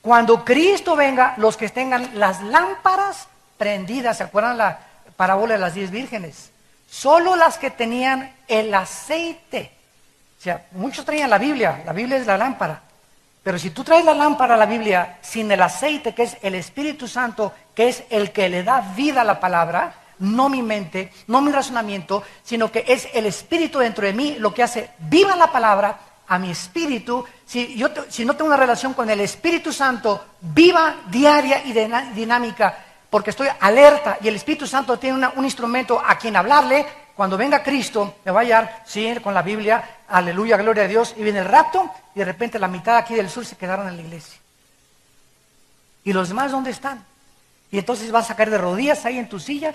Cuando Cristo venga, los que tengan las lámparas prendidas, ¿se acuerdan la parábola de las 10 vírgenes? Solo las que tenían el aceite. O sea, muchos traían la Biblia es la lámpara, Pero si tú traes la lámpara a la Biblia sin el aceite, que es el Espíritu Santo, que es el que le da vida a la palabra, no mi mente, no mi razonamiento, sino que es el Espíritu dentro de mí lo que hace viva la palabra a mi espíritu. Si no tengo una relación con el Espíritu Santo viva, diaria y dinámica, porque estoy alerta y el Espíritu Santo tiene un instrumento a quien hablarle. Cuando venga Cristo, me va a hallar, sí, con la Biblia, aleluya, gloria a Dios, y viene el rapto, y de repente la mitad aquí del sur se quedaron en la iglesia. ¿Y los demás dónde están? Y entonces vas a caer de rodillas ahí en tu silla.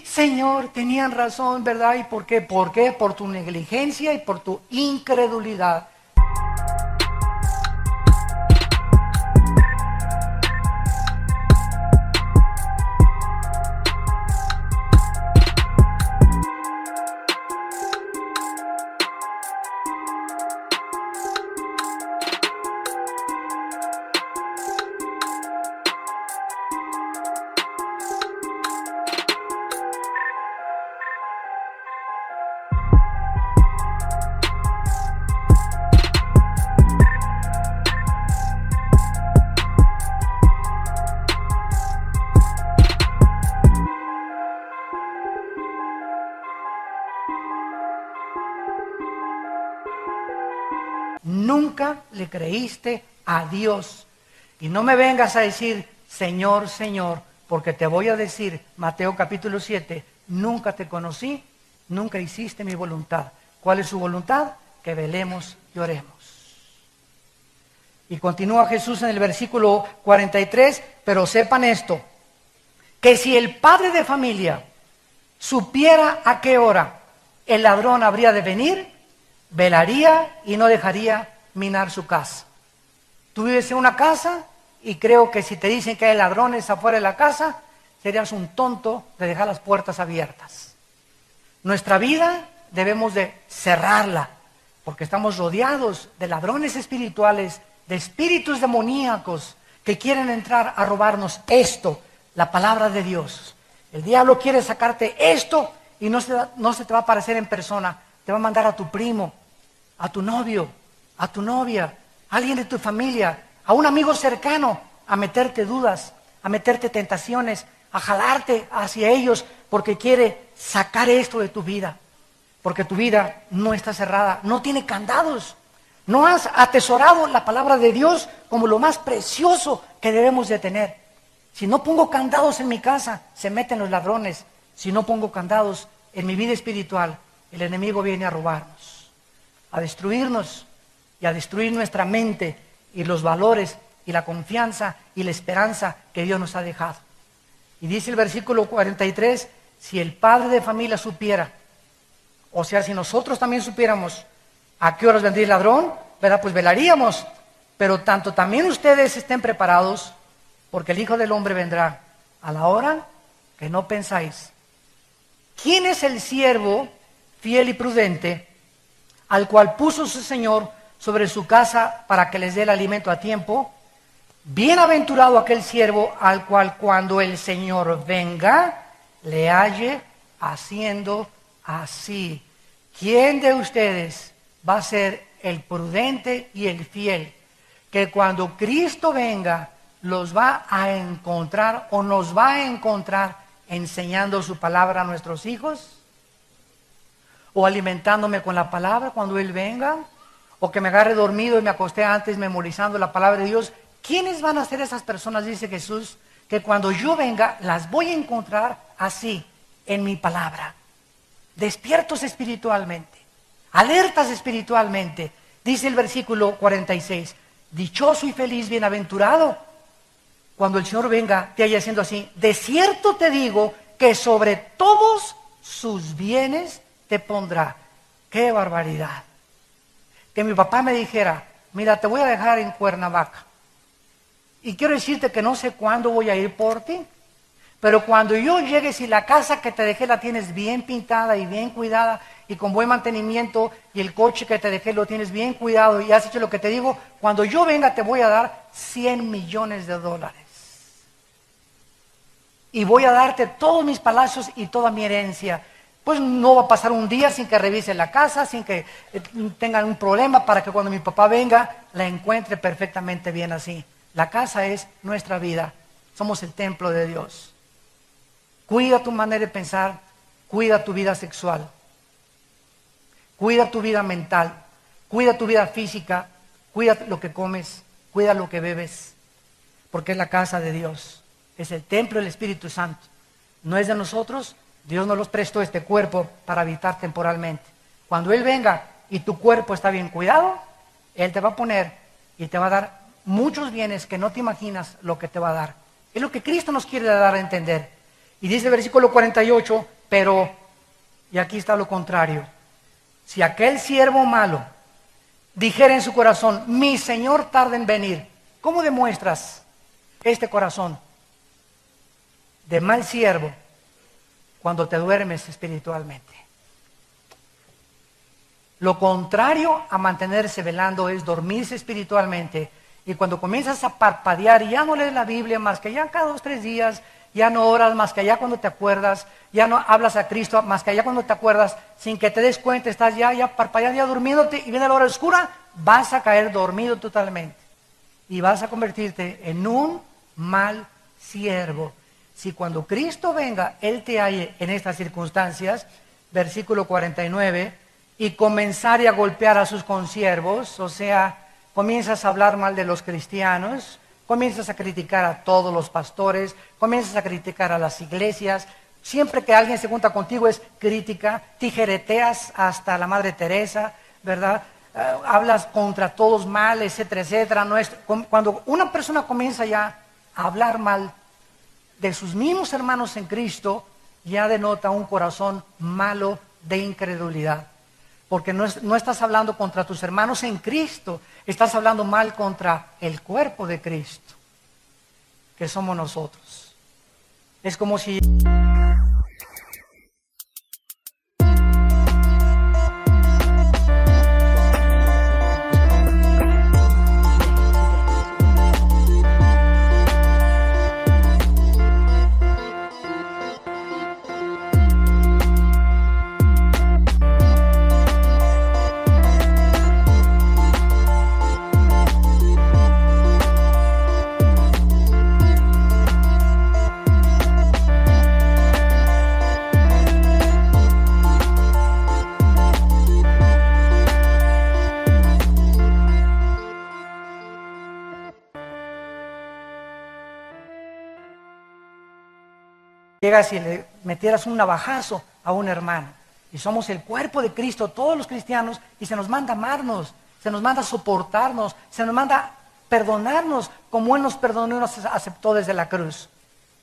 Señor, tenían razón, ¿verdad? ¿Y por qué? ¿Por qué? Por tu negligencia y por tu incredulidad. Nunca le creíste a Dios. Y no me vengas a decir, Señor, Señor, porque te voy a decir, Mateo capítulo 7, nunca te conocí, nunca hiciste mi voluntad. ¿Cuál es su voluntad? Que velemos y oremos. Y continúa Jesús en el versículo 43, pero sepan esto, que si el padre de familia supiera a qué hora el ladrón habría de venir, velaría y no dejaría minar su casa. Tú vives en una casa y creo que si te dicen que hay ladrones afuera de la casa, serías un tonto de dejar las puertas abiertas. Nuestra vida debemos de cerrarla, porque estamos rodeados de ladrones espirituales, de espíritus demoníacos que quieren entrar a robarnos esto, la palabra de Dios. El diablo quiere sacarte esto y no se te va a aparecer en persona, te va a mandar a tu primo, a tu novio, a tu novia, a alguien de tu familia, a un amigo cercano, a meterte dudas, a meterte tentaciones, a jalarte hacia ellos, porque quiere sacar esto de tu vida, porque tu vida no está cerrada, no tiene candados, no has atesorado la palabra de Dios como lo más precioso que debemos de tener. Si no pongo candados en mi casa, se meten los ladrones. Si no pongo candados en mi vida espiritual, el enemigo viene a robarnos, a destruirnos y a destruir nuestra mente y los valores y la confianza y la esperanza que Dios nos ha dejado. Y dice el versículo 43, si el padre de familia supiera, o sea, si nosotros también supiéramos a qué horas vendría el ladrón, ¿verdad? Pues velaríamos, pero tanto también ustedes estén preparados, porque el Hijo del Hombre vendrá a la hora que no pensáis. ¿Quién es el siervo fiel y prudente al cual puso su Señor sobre su casa para que les dé el alimento a tiempo? Bienaventurado aquel siervo al cual cuando el Señor venga le halle haciendo así. ¿Quién de ustedes va a ser el prudente y el fiel que cuando Cristo venga los va a encontrar o nos va a encontrar enseñando su palabra a nuestros hijos? ¿O alimentándome con la palabra cuando Él venga? ¿O que me agarre dormido y me acosté antes memorizando la palabra de Dios? ¿Quiénes van a ser esas personas, dice Jesús, que cuando yo venga las voy a encontrar así, en mi palabra? Despiertos espiritualmente, alertas espiritualmente. Dice el versículo 46, dichoso y feliz, bienaventurado, cuando el Señor venga te haya haciendo así. De cierto te digo que sobre todos sus bienes te pondrá. ¡Qué barbaridad! Que mi papá me dijera, mira, te voy a dejar en Cuernavaca y quiero decirte que no sé cuándo voy a ir por ti, pero cuando yo llegue, si la casa que te dejé la tienes bien pintada y bien cuidada y con buen mantenimiento, y el coche que te dejé lo tienes bien cuidado y has hecho lo que te digo, cuando yo venga te voy a dar $100 millones y voy a darte todos mis palacios y toda mi herencia. pues no va a pasar un día sin que revise la casa, sin que tengan un problema, para que cuando mi papá venga la encuentre perfectamente bien así. La casa es nuestra vida, somos el templo de Dios. Cuida tu manera de pensar, cuida tu vida sexual, cuida tu vida mental, cuida tu vida física, cuida lo que comes, cuida lo que bebes, porque es la casa de Dios, es el templo del Espíritu Santo. No es de nosotros, Dios nos los prestó este cuerpo para habitar temporalmente. Cuando Él venga y tu cuerpo está bien cuidado, Él te va a poner y te va a dar muchos bienes que no te imaginas lo que te va a dar. Es lo que Cristo nos quiere dar a entender. Y dice el versículo 48, pero, y aquí está lo contrario, si aquel siervo malo dijera en su corazón, mi Señor tarda en venir, ¿cómo demuestras este corazón de mal siervo cuando te duermes espiritualmente? Lo contrario a mantenerse velando es dormirse espiritualmente. Y cuando comienzas a parpadear y ya no lees la Biblia más que ya cada 2 o 3 días, ya no oras más que allá cuando te acuerdas, ya no hablas a Cristo más que allá cuando te acuerdas, sin que te des cuenta, estás ya parpadeando, ya durmiéndote, y viene la hora oscura, vas a caer dormido totalmente. Y vas a convertirte en un mal siervo. Si cuando Cristo venga, Él te halle en estas circunstancias, versículo 49, y comenzare a golpear a sus consiervos, o sea, comienzas a hablar mal de los cristianos, comienzas a criticar a todos los pastores, comienzas a criticar a las iglesias, siempre que alguien se junta contigo es crítica, tijereteas hasta la Madre Teresa, ¿verdad? Hablas contra todos mal, etcétera, etcétera. Cuando una persona comienza ya a hablar mal de sus mismos hermanos en Cristo, ya denota un corazón malo de incredulidad. Porque no estás hablando contra tus hermanos en Cristo, estás hablando mal contra el cuerpo de Cristo, que somos nosotros. Es como si... llegas y le metieras un navajazo a un hermano. Y somos el cuerpo de Cristo, todos los cristianos, y se nos manda amarnos, se nos manda soportarnos, se nos manda perdonarnos como Él nos perdonó y nos aceptó desde la cruz.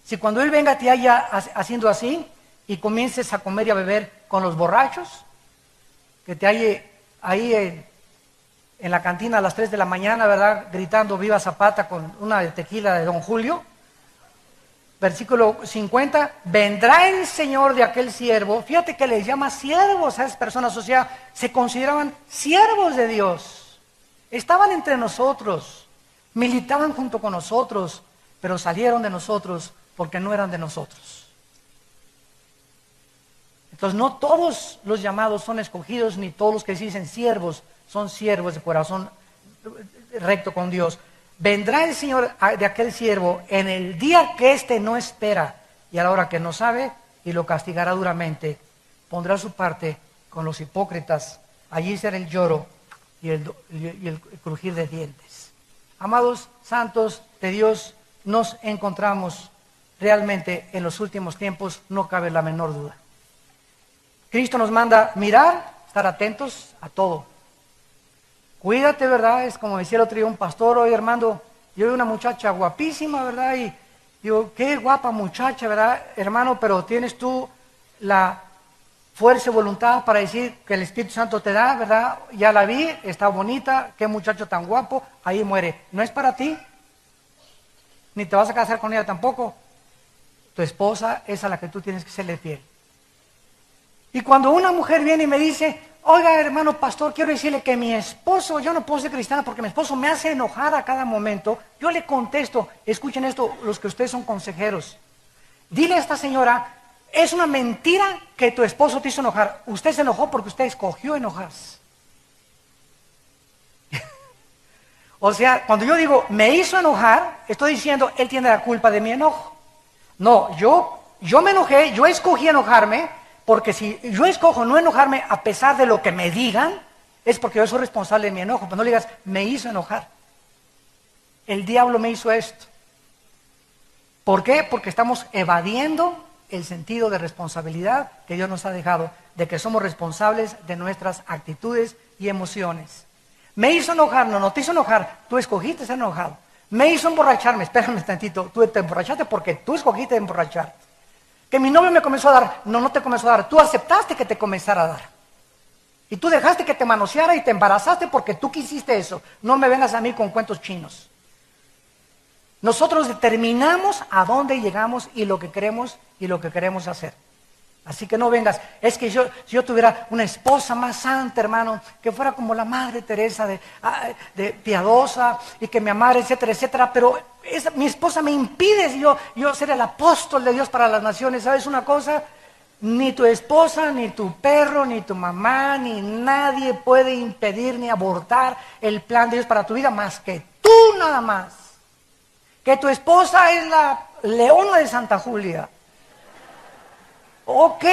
Si cuando Él venga te haya haciendo así y comiences a comer y a beber con los borrachos, que te halle ahí en la cantina a las 3 de la mañana, ¿verdad?, gritando viva Zapata con una de tequila de Don Julio. Versículo 50, vendrá el Señor de aquel siervo. Fíjate que les llama siervos a esas personas, o sea, se consideraban siervos de Dios. Estaban entre nosotros, militaban junto con nosotros, pero salieron de nosotros porque no eran de nosotros. Entonces no todos los llamados son escogidos, ni todos los que se dicen siervos son siervos de corazón recto con Dios. Vendrá el Señor de aquel siervo en el día que éste no espera y a la hora que no sabe, y lo castigará duramente. Pondrá su parte con los hipócritas. Allí será el lloro y el crujir de dientes. Amados santos de Dios, nos encontramos realmente en los últimos tiempos, no cabe la menor duda. Cristo nos manda mirar, estar atentos a todo. Cuídate, ¿verdad? Es como decía el otro día un pastor: oye, hermano, yo vi una muchacha guapísima, ¿verdad? Y digo, qué guapa muchacha, ¿verdad, hermano? Pero tienes tú la fuerza y voluntad para decir que el Espíritu Santo te da, ¿verdad? Ya la vi, está bonita, qué muchacho tan guapo, ahí muere. No es para ti, ni te vas a casar con ella tampoco. Tu esposa es a la que tú tienes que serle fiel. Y cuando una mujer viene y me dice: oiga, hermano pastor, quiero decirle que mi esposo, yo no puedo ser cristiana porque mi esposo me hace enojar a cada momento, yo le contesto, escuchen esto, los que ustedes son consejeros, dile a esta señora, Es una mentira que tu esposo te hizo enojar. Usted se enojó porque usted escogió enojarse. O sea, cuando yo digo, me hizo enojar, estoy diciendo, él tiene la culpa de mi enojo. No, yo me enojé, yo escogí enojarme, porque si yo escojo no enojarme a pesar de lo que me digan, es porque yo soy responsable de mi enojo. Pero no le digas, me hizo enojar. El diablo me hizo esto. ¿Por qué? Porque estamos evadiendo el sentido de responsabilidad que Dios nos ha dejado, de que somos responsables de nuestras actitudes y emociones. Me hizo enojar, no te hizo enojar, tú escogiste ser enojado. Me hizo emborracharme, espérame tantito, tú te emborrachaste porque tú escogiste emborracharte. Que mi novio me comenzó a dar, no te comenzó a dar, tú aceptaste que te comenzara a dar. Y tú dejaste que te manoseara y te embarazaste porque tú quisiste eso. No me vengas a mí con cuentos chinos. Nosotros determinamos a dónde llegamos y lo que queremos hacer. Así que no vengas, es que si yo tuviera una esposa más santa, hermano, que fuera como la Madre Teresa, de piadosa, y que me amara, etcétera, etcétera, pero mi esposa me impide yo ser el apóstol de Dios para las naciones. ¿Sabes una cosa? Ni tu esposa, ni tu perro, ni tu mamá, ni nadie puede impedir ni abortar el plan de Dios para tu vida más que tú nada más. Que tu esposa es la leona de Santa Julia. Ok,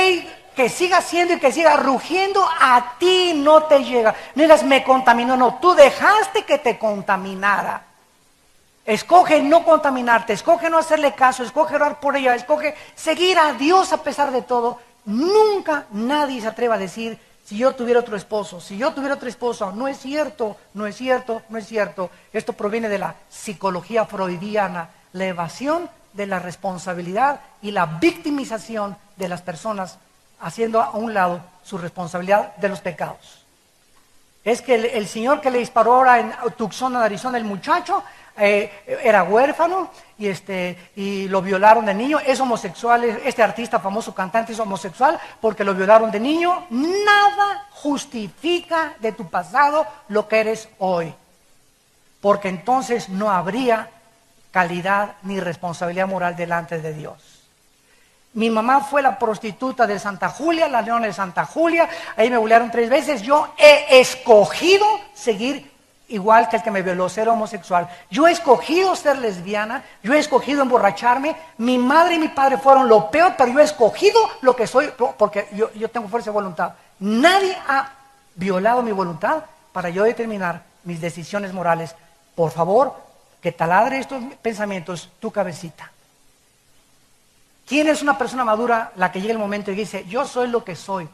que siga siendo y que siga rugiendo, a ti no te llega. No digas, me contaminó, no, tú dejaste que te contaminara. Escoge no contaminarte, escoge no hacerle caso, escoge orar por ella, escoge seguir a Dios a pesar de todo. Nunca nadie se atreva a decir, si yo tuviera otro esposo, si yo tuviera otra esposa. No es cierto, no es cierto, no es cierto. Esto proviene de la psicología freudiana, la evasión de la responsabilidad y la victimización de las personas, haciendo a un lado su responsabilidad de los pecados. Es que el señor que le disparó ahora en Tucson, en Arizona, el muchacho, era huérfano y lo violaron de niño, es homosexual, este artista famoso cantante es homosexual porque lo violaron de niño. Nada justifica de tu pasado lo que eres hoy, porque entonces no habría calidad ni responsabilidad moral delante de Dios. Mi mamá fue la prostituta de Santa Julia, la leona de Santa Julia, ahí me bullearon 3 veces. Yo he escogido seguir igual que el que me violó, ser homosexual. Yo he escogido ser lesbiana, yo he escogido emborracharme. Mi madre y mi padre fueron lo peor, pero yo he escogido lo que soy porque yo tengo fuerza de voluntad. Nadie ha violado mi voluntad para yo determinar mis decisiones morales. Por favor, que taladre estos pensamientos tu cabecita. ¿Quién es una persona madura? La que llega el momento y dice, yo soy lo que soy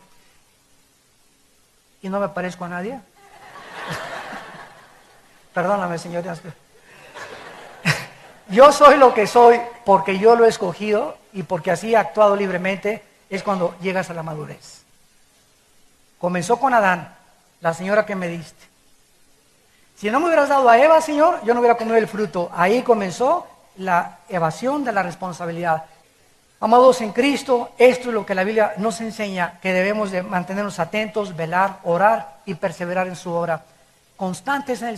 y no me parezco a nadie. Perdóname, señoras. Yo soy lo que soy porque yo lo he escogido y porque así he actuado libremente. Es cuando llegas a la madurez. Comenzó con Adán, la señora que me diste. Si no me hubieras dado a Eva, Señor, yo no hubiera comido el fruto. Ahí comenzó la evasión de la responsabilidad. Amados en Cristo, esto es lo que la Biblia nos enseña, que debemos de mantenernos atentos, velar, orar y perseverar en su obra. Constantes en el